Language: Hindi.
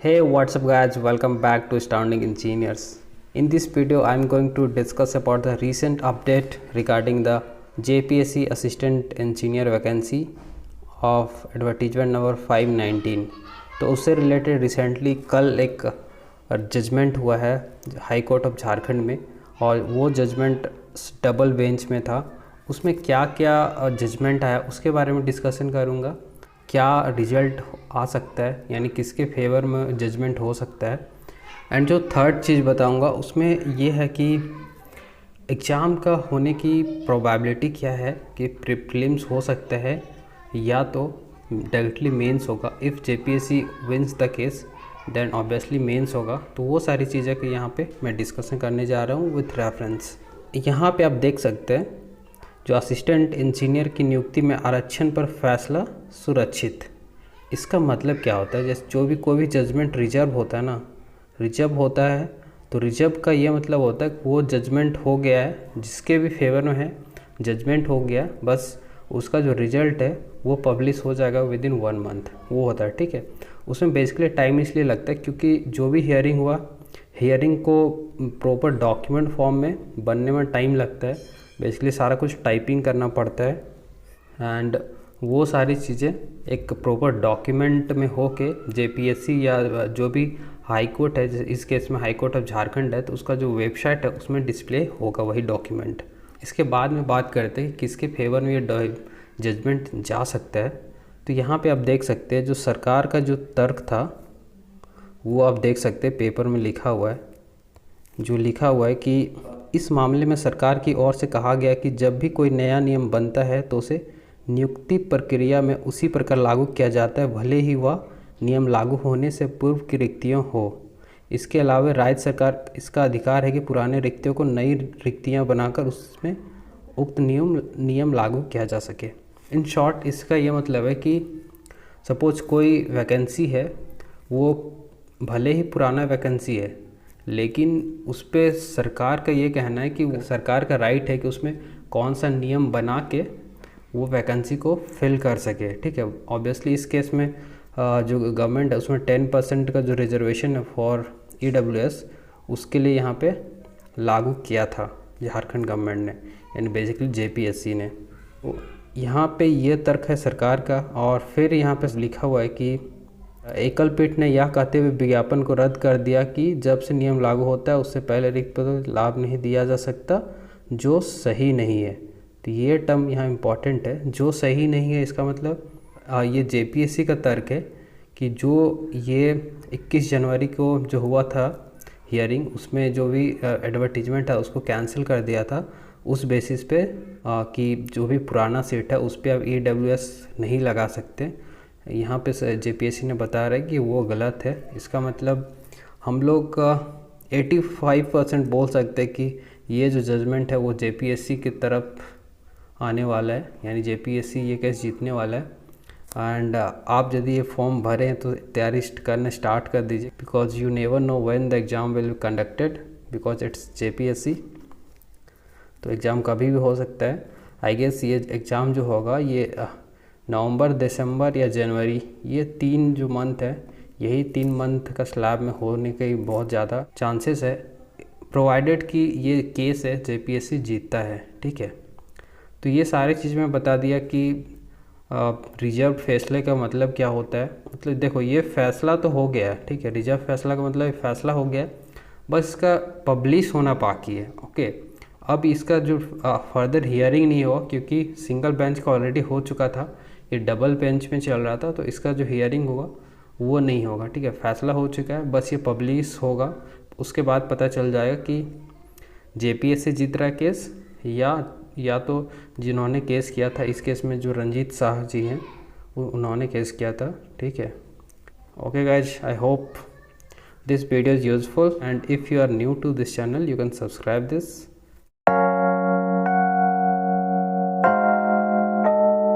Hey, what's up guys, welcome back to Astounding Engineers. In this video I'm going to discuss about the recent update regarding the JPSC Assistant Engineer vacancy of advertisement number 519। तो उससे रिलेटेड रिसेंटली कल एक जजमेंट हुआ है हाई कोर्ट ऑफ झारखंड में, और वो जजमेंट डबल बेंच में था। उसमें क्या क्या जजमेंट आया उसके बारे में डिस्कशन करूँगा। क्या रिजल्ट आ सकता है, यानी किसके फेवर में जजमेंट हो सकता है। एंड जो थर्ड चीज़ बताऊंगा उसमें ये है कि एग्ज़ाम का होने की प्रोबेबिलिटी क्या है, कि प्रीलिम्स हो सकता है या तो डायरेक्टली मेंस होगा। If JPSC wins the case then obviously mains होगा। तो वो सारी चीज़ें कि यहाँ पे मैं डिस्कशन करने जा रहा हूँ विथ रेफरेंस। यहाँ पे आप देख सकते हैं जो असिस्टेंट इंजीनियर की नियुक्ति में आरक्षण पर फैसला सुरक्षित। इसका मतलब क्या होता है, जैसे जो भी कोई भी जजमेंट रिजर्व होता है ना, रिजर्व होता है तो रिजर्व का ये मतलब होता है कि वो जजमेंट हो गया है, जिसके भी फेवर में है जजमेंट हो गया, बस उसका जो रिजल्ट है वो पब्लिश हो जाएगा विद इन 1 मंथ। वो होता है, ठीक है। उसमें बेसिकली टाइम इसलिए लगता है क्योंकि जो भी हियरिंग हुआ, हियरिंग को प्रॉपर डॉक्यूमेंट फॉर्म में बनने में टाइम लगता है। बेसिकली सारा कुछ टाइपिंग करना पड़ता है एंड वो सारी चीज़ें एक प्रॉपर डॉक्यूमेंट में हो के जेपीएससी या जो भी हाई कोर्ट है, इस केस में हाई कोर्ट ऑफ झारखंड है, तो उसका जो वेबसाइट है उसमें डिस्प्ले होगा वही डॉक्यूमेंट। इसके बाद में बात करते हैं किसके फेवर में ये जजमेंट जा सकता है। तो यहाँ पे आप देख सकते हैं जो सरकार का जो तर्क था वो आप देख सकते हैं पेपर में लिखा हुआ है। जो लिखा हुआ है कि इस मामले में सरकार की ओर से कहा गया कि जब भी कोई नया नियम बनता है तो उसे नियुक्ति प्रक्रिया में उसी प्रकार लागू किया जाता है, भले ही वह नियम लागू होने से पूर्व की रिक्तियाँ हो। इसके अलावा राज्य सरकार इसका अधिकार है कि पुराने रिक्तियों को नई रिक्तियाँ बनाकर उसमें उक्त नियम लागू किया जा सके। इन शॉर्ट इसका ये मतलब है कि सपोज कोई वैकेंसी है, वो भले ही पुराना वैकेंसी है, लेकिन उस पर सरकार का ये कहना है कि सरकार का राइट है कि उसमें कौन सा नियम बना के वो वैकेंसी को फिल कर सके, ठीक है। ऑब्वियसली इस केस में जो गवर्नमेंट है उसमें 10% का जो रिजर्वेशन है फॉर ईडब्ल्यूएस, उसके लिए यहाँ पे लागू किया था झारखंड गवर्नमेंट ने, यानी बेसिकली जेपीएससी ने। तो यहाँ पे ये तर्क है सरकार का। और फिर यहाँ पे लिखा हुआ है कि एकल पीठ ने यह कहते हुए विज्ञापन को रद्द कर दिया कि जब से नियम लागू होता है उससे पहले रिक्त पदों को लाभ नहीं दिया जा सकता जो सही नहीं है। तो ये टर्म यहाँ इम्पॉर्टेंट है, जो सही नहीं है। इसका मतलब ये जेपीएससी का तर्क है कि जो ये 21 जनवरी को जो हुआ था हियरिंग, उसमें जो भी एडवर्टीजमेंट था उसको कैंसिल कर दिया था उस बेसिस पे कि जो भी पुराना सीट है उस पर आप ईडब्ल्यूएस नहीं लगा सकते। यहाँ पे जेपीएससी ने बता रहा है कि वो गलत है। इसका मतलब हम लोग 85% बोल सकते हैं कि ये जो जजमेंट है वो जेपीएससी की तरफ आने वाला है, यानी जेपीएससी ये केस जीतने वाला है। एंड आप यदि ये फॉर्म भरें तो तैयारी करना स्टार्ट कर दीजिए, because you never know when the exam will be conducted, because it's JPSC. तो एग्ज़ाम कभी भी हो सकता है। आई गेस ये एग्ज़ाम जो होगा ये नवंबर, दिसंबर या जनवरी, ये 3 जो मंथ है, यही 3 मंथ का स्लैब में होने के बहुत ज़्यादा चांसेस है, प्रोवाइडेड कि ये केस है जेपीएससी जीतता है, ठीक है। तो ये सारी चीज़ मैं बता दिया कि रिजर्व फैसले का मतलब क्या होता है। मतलब देखो ये फैसला तो हो गया है, ठीक है। रिजर्व फैसला का मतलब फैसला हो गया है, बस इसका पब्लिश होना बाकी है, ओके। अब इसका जो फर्दर हियरिंग नहीं हुआ क्योंकि सिंगल बेंच का ऑलरेडी हो चुका था, ये डबल बेंच में चल रहा था, तो इसका जो हियरिंग होगा वो नहीं होगा, ठीक है। फैसला हो चुका है, बस ये पब्लिश होगा। उसके बाद पता चल जाएगा कि जेपीएससी जीत रहा है केस या तो जिन्होंने केस किया था, इस केस में जो रंजीत शाह जी हैं उन्होंने केस किया था, ठीक है। Okay guys, I hope this video is useful and if you are new to this channel you can subscribe this.